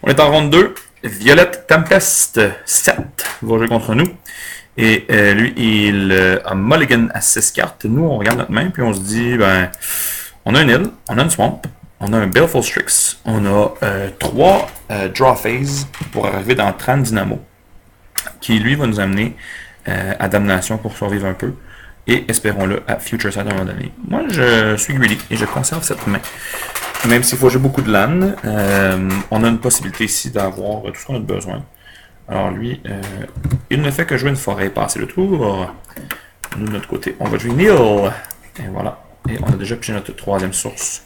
On est en ronde 2. Violette Tempest 7 va jouer contre nous. Et lui, il a mulligan à 6 cartes. Nous, on regarde notre main, puis on se dit, ben, on a une île, on a une swamp, on a un Baleful Strix, on a 3 draw phase pour arriver dans 30 Dynamo, qui lui va nous amener à Damnation pour survivre un peu. Et espérons-le à Future Sight à un moment donné. Moi, je suis greedy et je conserve cette main. Même s'il faut jouer beaucoup de LAN, on a une possibilité ici d'avoir tout ce qu'on a besoin. Alors lui, il ne fait que jouer une forêt et passer le tour. Nous, de notre côté, on va jouer Neil. Et voilà. Et on a déjà pigé notre troisième source.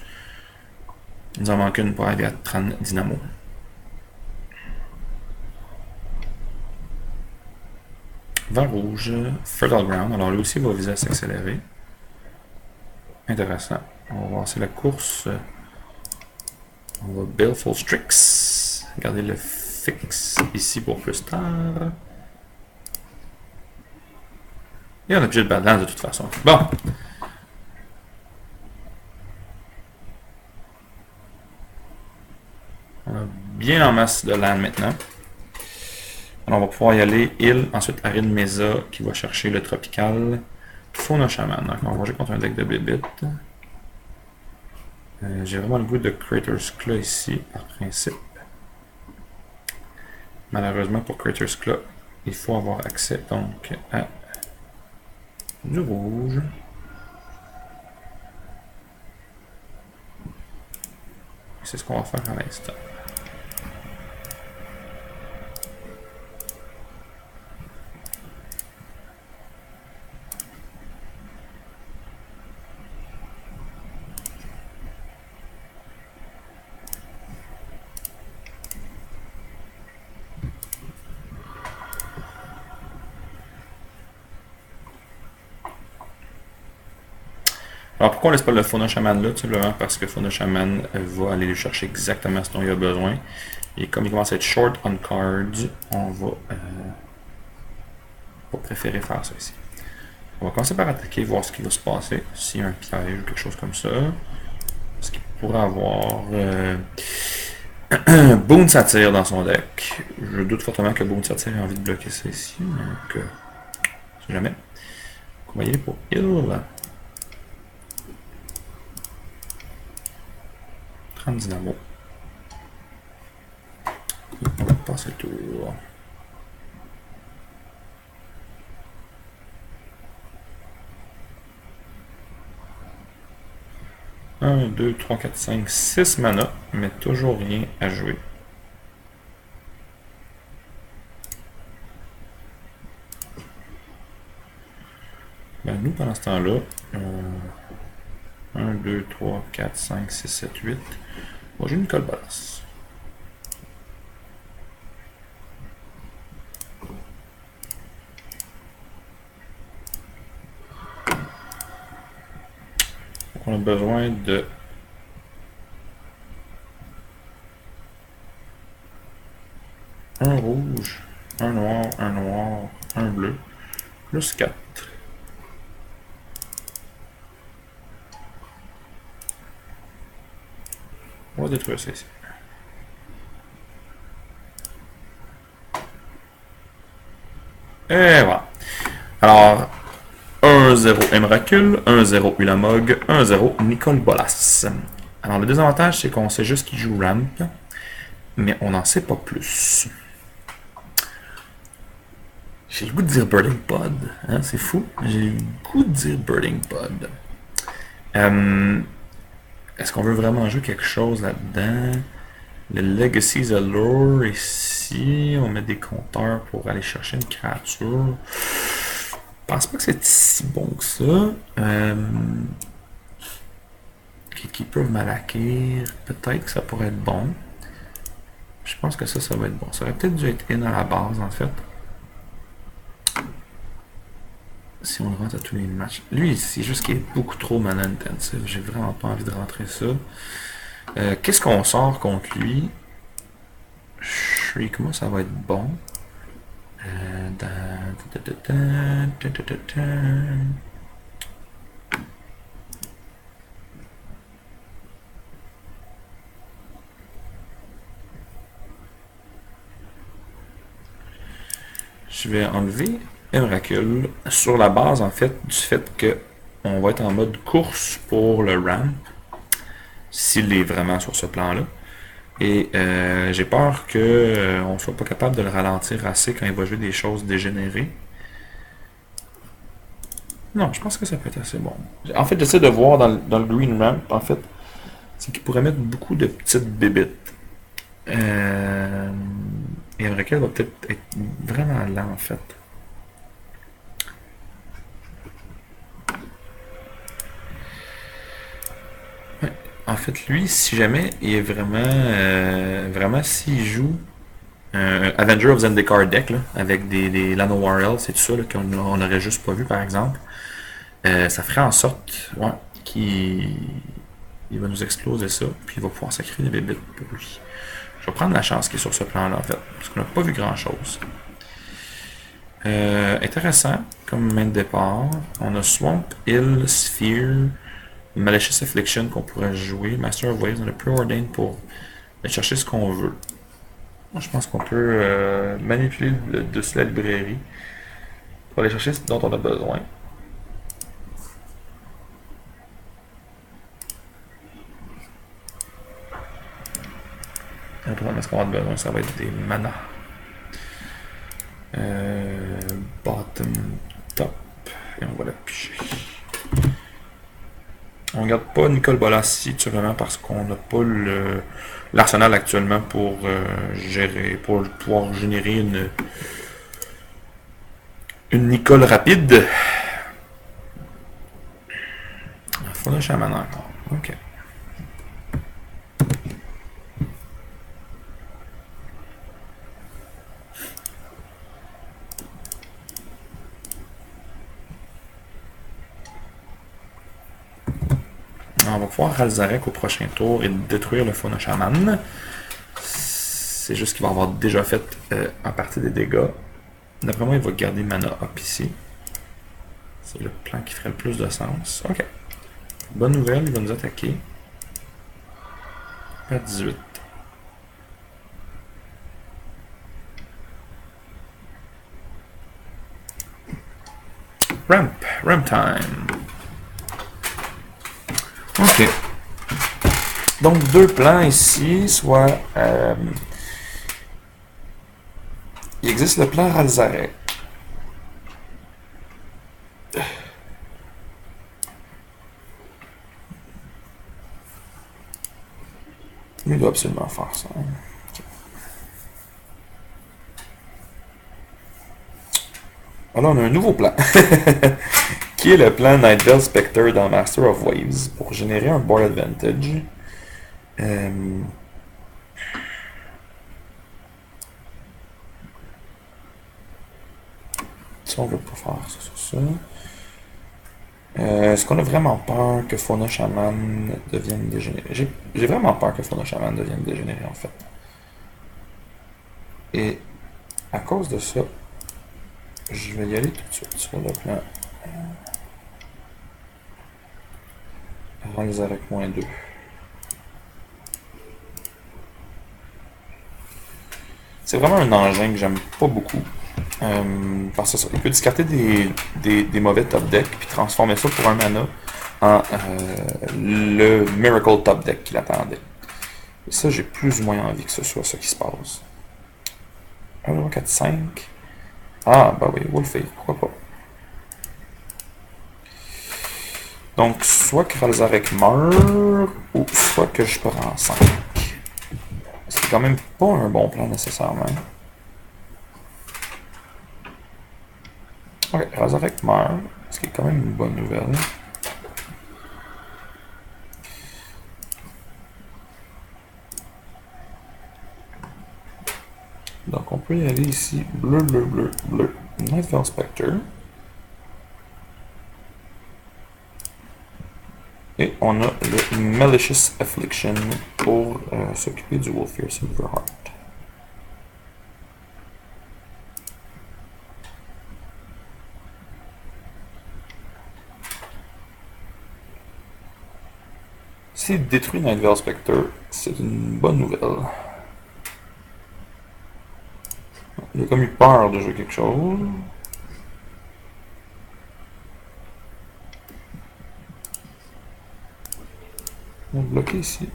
Il nous en manque une pour arriver à 30 Dynamo. Vent rouge, Fertile Ground. Alors lui aussi va viser à s'accélérer. Intéressant. On va voir si la course. On va Baleful Strix. Regardez le fixe ici pour plus tard. Et on a pigé de Badlands de toute façon. Bon. On a bien en masse de land maintenant. Alors on va pouvoir y aller. Île, ensuite Arid Mesa qui va chercher le tropical. Fauna Shaman. Donc on va jouer contre un deck de Bébite. J'ai vraiment le goût de Crater's Claw ici, par principe. Malheureusement pour Crater's Claw, il faut avoir accès donc à du rouge. C'est ce qu'on va faire à l'instant. Alors pourquoi on laisse pas le Fauna Shaman là? Tout simplement parce que Fauna Shaman va aller lui chercher exactement ce dont il a besoin. Et comme il commence à être short on cards, on va préférer faire ça ici. On va commencer par attaquer, voir ce qui va se passer. S'il y a un piège ou quelque chose comme ça. Parce qu'il pourrait avoir Boone Satyr dans son deck. Je doute fortement que Boone Satyr ait envie de bloquer ça ici. Donc, je sais jamais. On va y aller pour Hill. 30 Dynamo. On va passer le tour. Un, 2, 3, 4, 5, 6 mana, mais toujours rien à jouer. Ben, nous, pendant ce temps-là, 1, 2, 3, 4, 5, 6, 7, 8. Bon, j'ai une colle balasse. Donc, on a besoin de un rouge, un noir, un bleu, plus 4. On va détruire ça ici. Et voilà. Alors, 1-0 Emrakul, 1-0 Ulamog, 1-0 Nicole Bolas. Alors, le désavantage, c'est qu'on sait juste qu'il joue ramp, mais on n'en sait pas plus. J'ai le goût de dire Birding Pod, hein, c'est fou. J'ai le goût de dire Birding Pod. Est-ce qu'on veut vraiment jouer quelque chose là-dedans? Le Legacy's Allure, ici, on met des compteurs pour aller chercher une créature. Je pense pas que c'est si bon que ça. Keeper Malakir, peut-être que ça pourrait être bon. Je pense que ça va être bon. Ça aurait peut-être dû être in à la base, en fait. Si on le rentre à tous les matchs. Lui, c'est juste qu'il est beaucoup trop mana intensive. J'ai vraiment pas envie de rentrer ça. Qu'est-ce qu'on sort contre lui? Shriek, moi, ça va être bon. je vais enlever Emrakul sur la base, en fait, du fait que on va être en mode course pour le ramp, s'il est vraiment sur ce plan-là. Et j'ai peur qu'on soit pas capable de le ralentir assez quand il va jouer des choses dégénérées. Non, je pense que ça peut être assez bon. En fait, j'essaie de voir dans le green ramp, en fait, c'est qu'il pourrait mettre beaucoup de petites bébites. Et Emrakul va peut-être être vraiment lent, en fait. En fait, lui, si jamais il est vraiment s'il joue Avenger of Zendikar deck, là, avec des Lano Warrel, c'est tout ça qu'on n'aurait juste pas vu, par exemple, ça ferait en sorte qu'il va nous exploser ça, puis il va pouvoir sacrer des bébites pour lui. Je vais prendre la chance qui est sur ce plan-là, en fait, parce qu'on n'a pas vu grand-chose. Intéressant, comme main de départ. On a Swamp, Hill, Sphere, Malicious Affliction qu'on pourrait jouer, Master of Waves, on a Preordained pour aller chercher ce qu'on veut. Moi, je pense qu'on peut manipuler le dessus de la librairie pour aller chercher ce dont on a besoin. Naturellement, ce qu'on a besoin, ça va être des mana. Bottom, top, et on va la picher. On garde pas Nicole Bolassi, tout simplement parce qu'on n'a pas l'arsenal actuellement pour pour pouvoir générer une Nicole rapide. Fauna Shaman encore. Ok. On va pouvoir Ralzarek au prochain tour et détruire le Fauna Shaman. C'est juste qu'il va avoir déjà fait en partie des dégâts. D'après moi, il va garder mana up ici. C'est le plan qui ferait le plus de sens. Ok. Bonne nouvelle, il va nous attaquer. À 18. Ramp time. Ok. Donc deux plans ici, soit il existe le plan Ralzarek. Il doit absolument faire ça. Okay. Alors on a un nouveau plan. Qui est le plan Nightveil Spectre dans Master of Waves pour générer un board advantage. Si on veut pas faire ça sur ça. Est-ce qu'on a vraiment peur que Fauna Shaman devienne dégénéré? J'ai vraiment peur que Fauna Shaman devienne dégénéré en fait. Et à cause de ça, je vais y aller tout de suite sur le plan Ralzarek -2. C'est vraiment un engin que j'aime pas beaucoup. Parce que ça, il peut discarter des mauvais top deck puis transformer ça pour un mana en le Miracle top deck qu'il attendait. Et ça, j'ai plus ou moins envie que ce soit ça qui se passe. 1, 2, 4, 5. Ah, bah oui, Wolfie, pourquoi pas. Donc, soit que Ralzarek meurt, ou soit que je prends 5. C'est quand même pas un bon plan nécessairement. Ok, Ralzarek meurt, ce qui est quand même une bonne nouvelle. Donc on peut y aller ici, bleu, bleu, bleu, bleu, Nightveil Spectre. Et on a le Malicious Affliction pour s'occuper du Wolfir Silverheart. S'il détruit Nightveil Spectre, c'est une bonne nouvelle. Il a comme eu peur de jouer quelque chose. On va bloquer ici.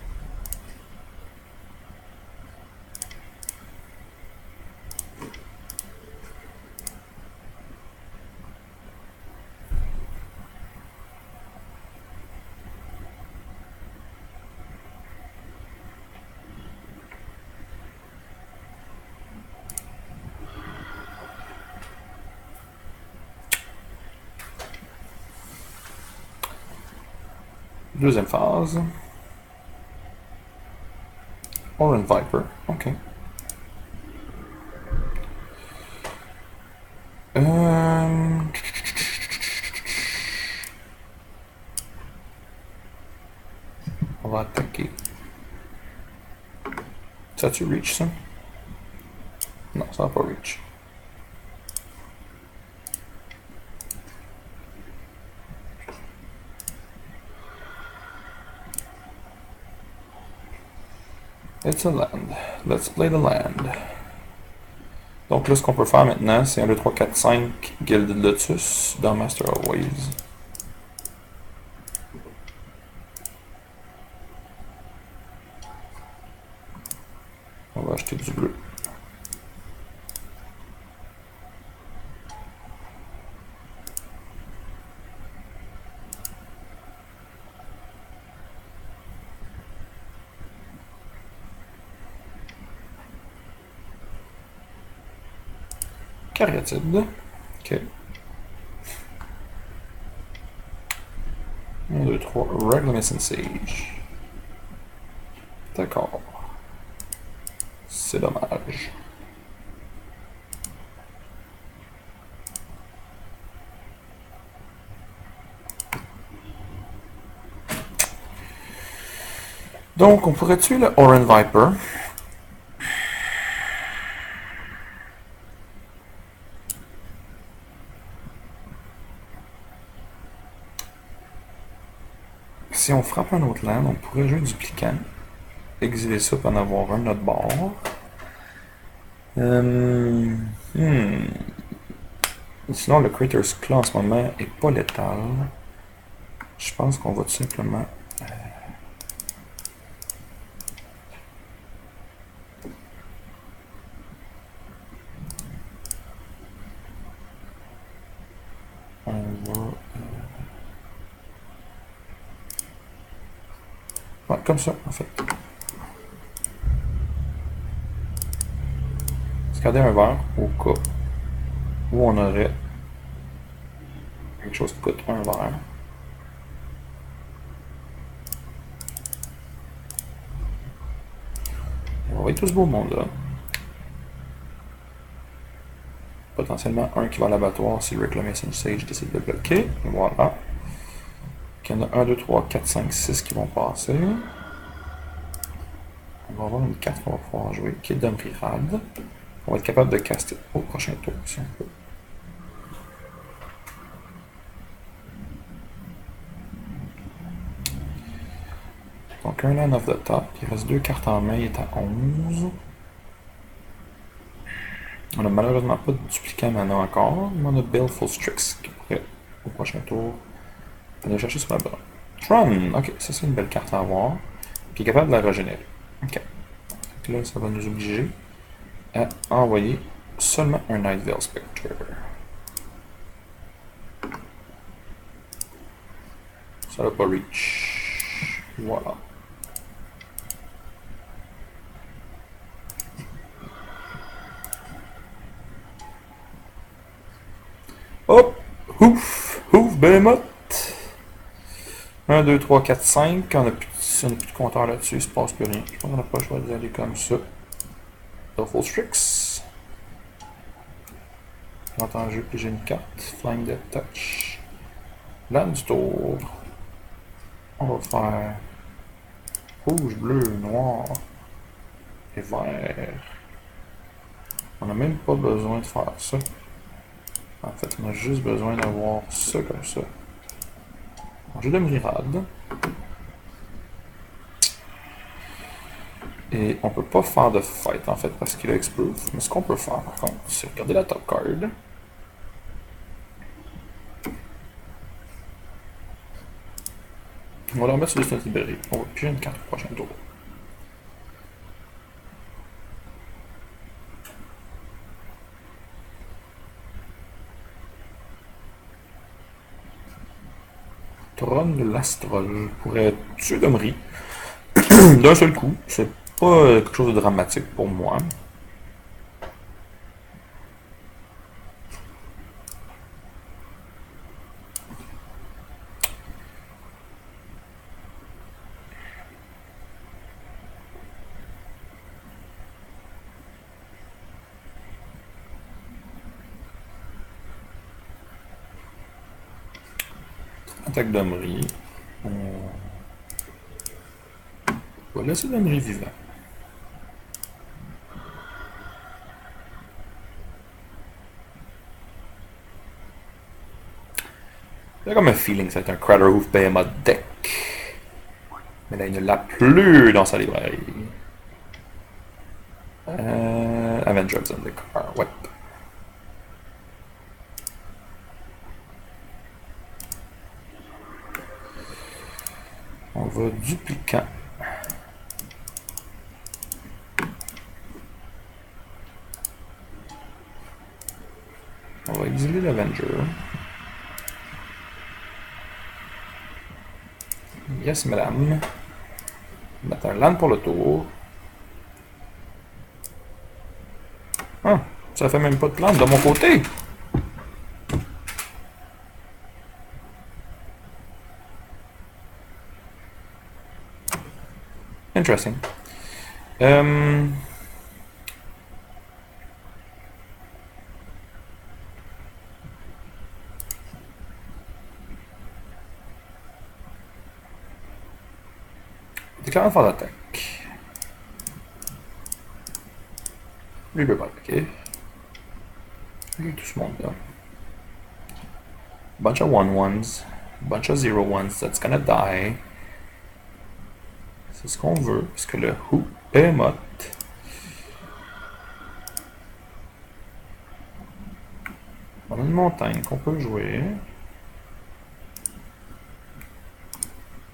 Deuxième phase. Orange Viper. Ok. On va attaquer. Ça tu reach ça? Non, ça va pas reach. It's a land. Let's play the land. Donc là, ce qu'on peut faire maintenant, c'est 1, 2, 3, 4, 5 Gilded Lotus dans Master of Waves. On va acheter du bleu. Cariatide. Ok. 1, 2, 3. Reclamation Sage. D'accord. C'est dommage. Donc, on pourrait tuer le Orange Viper. Si on frappe un autre land, on pourrait jouer Duplicant. Exiler ça pour en avoir un de notre bord. Sinon, le Crater's Claw en ce moment est pas létal. Je pense qu'on va tout simplement... on va... ouais, comme ça, en fait. Discarder un vert au cas où on aurait quelque chose qui coûte un vert. On va envoyer tout ce beau monde-là. Potentiellement un qui va à l'abattoir si le Reclamation Sage décide de bloquer. Voilà. Il y en a 1, 2, 3, 4, 5, 6 qui vont passer. On va avoir une carte qu'on va pouvoir jouer qui est Damrirad. On va être capable de caster au prochain tour si on peut. Donc un land of the top. Il reste 2 cartes en main, il est à 11. On n'a malheureusement pas de duplicant mana encore, mais on a Baleful Strix qui pourrait, au prochain tour, aller chercher sur la bonne. Tron, ok, ça c'est une belle carte à avoir, qui est capable de la régénérer. Ok. Donc là, ça va nous obliger à envoyer seulement un Night Veil Spectre. Ça va pas reach. Voilà. Hop! Ouf! Ouf, Behemoth! 1, 2, 3, 4, 5. On n'a plus, plus de compteur là-dessus, il se passe plus rien. Je pense qu'on n'a pas le choix d'aller comme ça. Baleful Strix. J'entends en jeu, puis j'ai une carte. Flying Death Touch. Land du tour. On va faire rouge, bleu, noir et vert. On n'a même pas besoin de faire ça. En fait, on a juste besoin d'avoir ça comme ça. Un jeu de Myriade. Et on peut pas faire de fight en fait parce qu'il a explose. Mais ce qu'on peut faire par contre, c'est regarder la top card. On va le remettre sur le stand libéré. On va piger une carte au prochain tour. Trône de l'Astrol pourrait tuer Domri d'un seul coup. C'est pas quelque chose de dramatique pour moi. Attaque Domri. On va laisser Domri vivant. J'ai comme un feeling que ça va être un Craterhoof Behemoth deck. Mais là, il ne l'a plus dans sa librairie. Avengers of the Car, ouais. On va dupliquant. On va exiler l'Avenger. Yes, madame. Mettre un land pour le tour. Ah, ça fait même pas de plante de mon côté. Interesting. Déclarant phase d'attaque. Lui, il peut pas attaquer. Lui, tout ce monde-là. Bunch of 1-1s. Bunch of 0-1s. That's gonna die. C'est ce qu'on veut, parce que le Hoop Behemoth. On a une montagne qu'on peut jouer.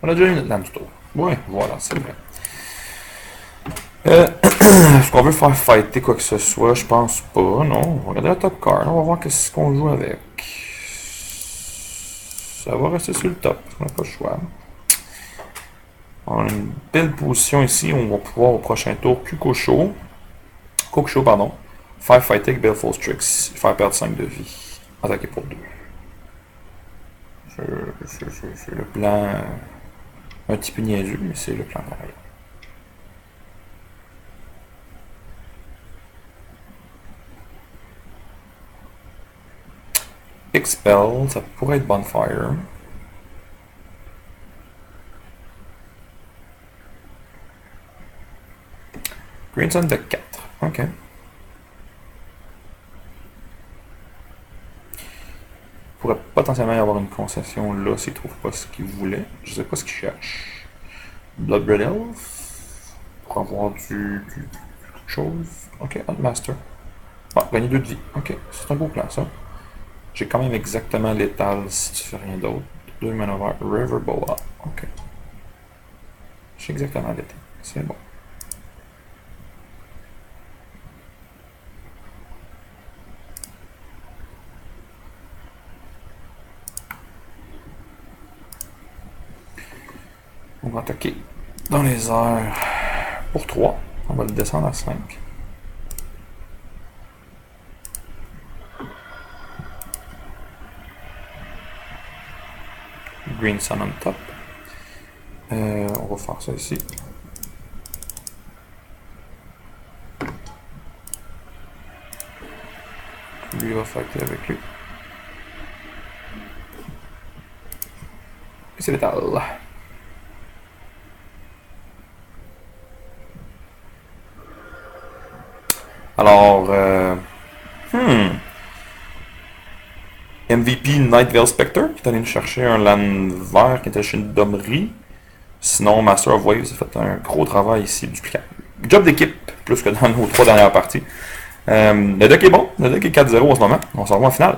On a déjà une land du tour. Ouais, voilà, c'est vrai. Est-ce qu'on veut faire fighter quoi que ce soit? Je pense pas, non. On va regarder la top card, on va voir qu'est-ce qu'on joue avec. Ça va rester sur le top, on n'a pas le choix. On a une belle position ici, on va pouvoir au prochain tour Kukusho. Kokusho, pardon. Faire fighter avec Baleful Tricks, faire perdre 5 de vie. Attaquer pour 2. C'est le plan un petit peu niaiseux, mais c'est le plan pareil. Expel, ça pourrait être Bonfire. Green Sun de 4. Ok. Pourrait potentiellement y avoir une concession là s'il trouve pas ce qu'il voulait. Je sais pas ce qu'il cherche. Bloodbraid Elf. Pour avoir quelque chose. Ok, Huntmaster. Ah, gagner 2 de vie. Ok, c'est un beau plan ça. J'ai quand même exactement l'étal si tu fais rien d'autre. 2 manœuvres. River Boa. Ok. J'ai exactement l'étal. C'est bon. On va attaquer dans les airs pour 3. On va le descendre à 5. Green Sun on top. On va faire ça ici. Lui va fighter avec lui. Et c'est l'étal. Alors, MVP Night Veil Spectre, qui est allé nous chercher un land vert qui était chez une Domri. Sinon, Master of Waves a fait un gros travail ici, duplicable. job d'équipe, plus que dans nos 3 dernières parties. Le deck est bon. Le deck est 4-0 en ce moment. On se revoit en finale.